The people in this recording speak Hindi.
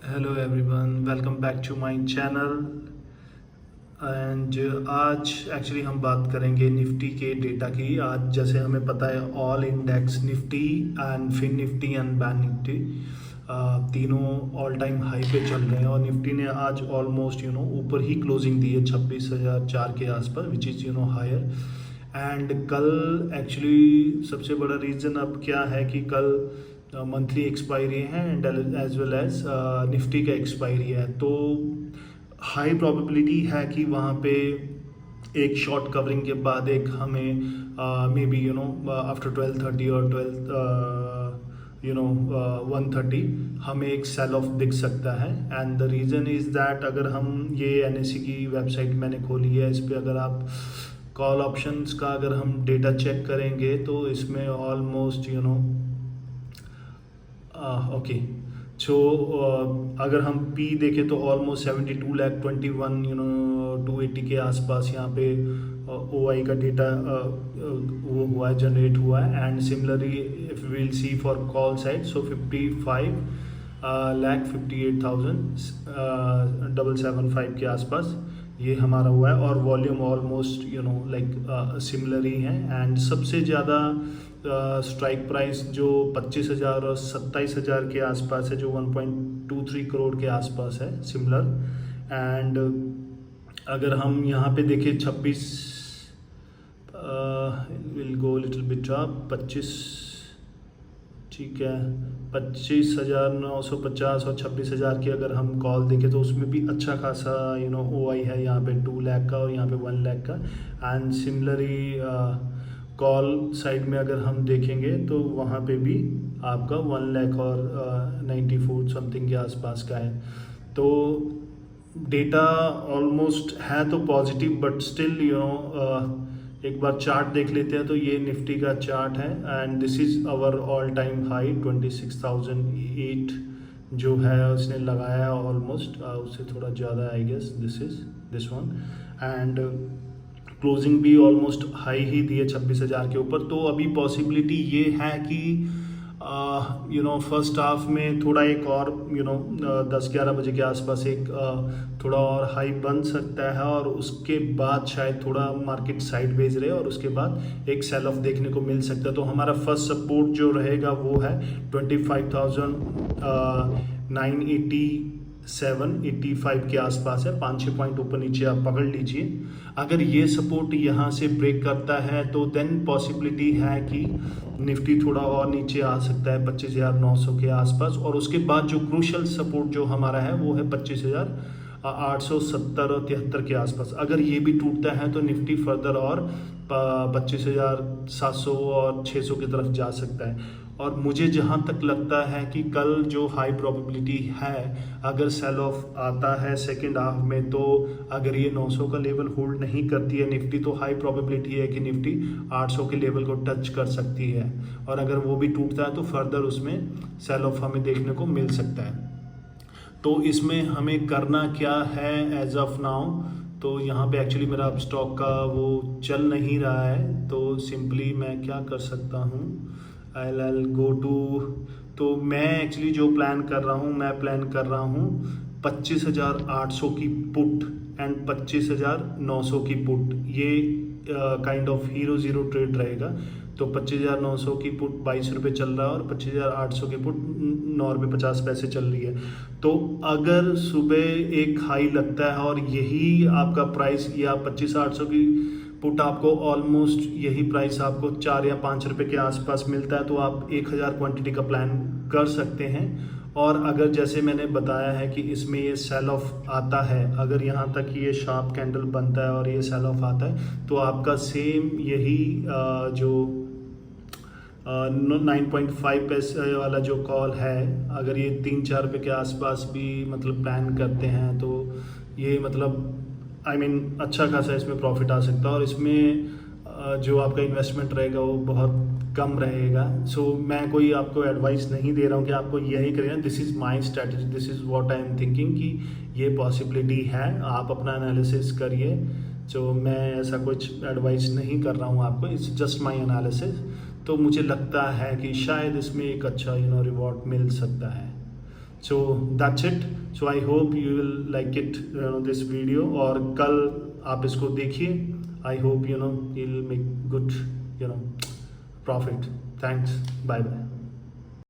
Hello everyone, welcome back to my channel. And आज एक्चुअली हम बात करेंगे निफ्टी के डेटा की। आज जैसे हमें पता है all index Nifty and fin Nifty and bank Nifty तीनों ऑल टाइम हाई पे चल रहे हैं और निफ्टी ने आज ऑलमोस्ट ऊपर ही क्लोजिंग दी है 26,004 के आसपास, विच इज़ हायर। एंड कल एक्चुअली सबसे बड़ा रीज़न अब क्या है कि कल मंथली एक्सपायरी है and as well as Nifty का एक्सपायरी है, तो हाई प्रोबेबिलिटी है कि वहाँ पे एक शॉर्ट कवरिंग के बाद एक हमें मे बी आफ्टर 12:30 और 1:30 हमें एक सेल ऑफ दिख सकता है। And the reason is that अगर हम ये एनएससी की वेबसाइट मैंने खोली है, इस पर अगर आप कॉल ऑप्शंस का अगर हम डेटा चेक करेंगे तो इसमें ऑलमोस्ट ओके सो अगर हम पी देखें तो ऑलमोस्ट 72,21,280 के आसपास यहाँ पे ओ आई का डेटा वो हुआ है, जनरेट हुआ है। And similarly if will see for call side, so 55,58,775 के आसपास ये हमारा हुआ है और वॉल्यूम ऑलमोस्ट लाइक सिमिलर ही है। एंड सबसे ज़्यादा स्ट्राइक प्राइस जो 25,000 और 27,000 के आसपास है, जो 1.23 करोड़ के आसपास है, सिमिलर। एंड अगर हम यहाँ पे देखें 26 will go little bit up 25, ठीक है, 25,950 और 26,000 की अगर हम कॉल देखें तो उसमें भी अच्छा खासा ओ आई है यहाँ पे 2 लाख का और यहाँ पे 1 लाख का। एंड सिमिलरली कॉल साइड में अगर हम देखेंगे तो वहाँ पे भी आपका 1 लाख और 94 समथिंग के आसपास का है। तो डेटा ऑलमोस्ट है तो पॉजिटिव, बट स्टिल एक बार चार्ट देख लेते हैं तो ये निफ्टी का चार्ट है and this is our all time high 26,008 जो है उसने लगाया ऑलमोस्ट, उससे थोड़ा ज़्यादा I guess this is this one. And closing भी ऑलमोस्ट हाई ही दी है 26,000 के ऊपर। तो अभी पॉसिबिलिटी ये है कि फर्स्ट हाफ में थोड़ा एक और 10-11 बजे के आसपास एक थोड़ा और हाई बन सकता है और उसके बाद शायद थोड़ा मार्केट साइडवेज रहे और उसके बाद एक सेल ऑफ देखने को मिल सकता है। तो हमारा फर्स्ट सपोर्ट जो रहेगा वो है 25,987-85 के आसपास है, 5-6 पॉइंट ऊपर नीचे आप पकड़ लीजिए। अगर ये सपोर्ट यहाँ से ब्रेक करता है तो देन पॉसिबिलिटी है कि निफ्टी थोड़ा और नीचे आ सकता है 25,900 के आसपास, और उसके बाद जो क्रूशल सपोर्ट जो हमारा है वो है 25,870 और 73 के आसपास। अगर ये भी टूटता है तो निफ्टी फर्दर और 25,700 और 600 की तरफ जा सकता है। और मुझे जहाँ तक लगता है कि कल जो हाई प्रोबेबिलिटी है अगर सेल ऑफ आता है सेकेंड हाफ में, तो अगर ये 900 का लेवल होल्ड नहीं करती है निफ्टी तो हाई प्रोबेबिलिटी है कि निफ्टी 800 के लेवल को टच कर सकती है, और अगर वो भी टूटता है तो फर्दर उसमें सेल ऑफ हमें देखने को मिल सकता है। तो इसमें हमें करना क्या है एज ऑफ नाउ, तो यहाँ पे एक्चुअली मेरा अब स्टॉक का वो चल नहीं रहा है, तो सिंपली मैं क्या कर सकता हूँ, आई गो टू, तो मैं एक्चुअली जो प्लान कर रहा हूँ, मैं प्लान कर रहा हूँ 25,800 की पुट एंड 25,900 की पुट। ये kind of hero zero trade रहेगा। तो 25,900 की पुट 22 रुपये चल रहा है और 25,800 की पुट 9 रुपये 50 पैसे चल रही है। तो अगर सुबह एक हाई लगता है और यही आपका प्राइस या 25,800 की पुट आपको ऑलमोस्ट यही प्राइस आपको 4 या 5 रुपये के आसपास मिलता है तो आप 1,000 क्वांटिटी का प्लान कर सकते हैं। और अगर जैसे मैंने बताया है कि इसमें ये सेल ऑफ आता है, अगर यहाँ तक ये शार्प कैंडल बनता है और ये सेल ऑफ आता है तो आपका सेम यही जो 9.5 पैसे वाला जो कॉल है, अगर ये 3-4 रुपये के आसपास भी मतलब प्लान करते हैं तो ये मतलब अच्छा खासा इसमें प्रॉफिट आ सकता है और इसमें जो आपका इन्वेस्टमेंट रहेगा वो बहुत कम रहेगा। सो मैं कोई आपको एडवाइस नहीं दे रहा हूँ कि आपको यही करें, this is my strategy, this is what I am thinking कि ये पॉसिबिलिटी है, आप अपना एनालिसिस करिए। तो मैं ऐसा कुछ एडवाइस नहीं कर रहा हूँ आपको, इट्स जस्ट माय एनालिसिस। तो मुझे लगता है कि शायद इसमें एक अच्छा रिवॉर्ड मिल सकता है। So that's it. So I hope you will like it this video, और कल आप इसको देखिए. I hope you will make good profit. Thanks. Bye bye.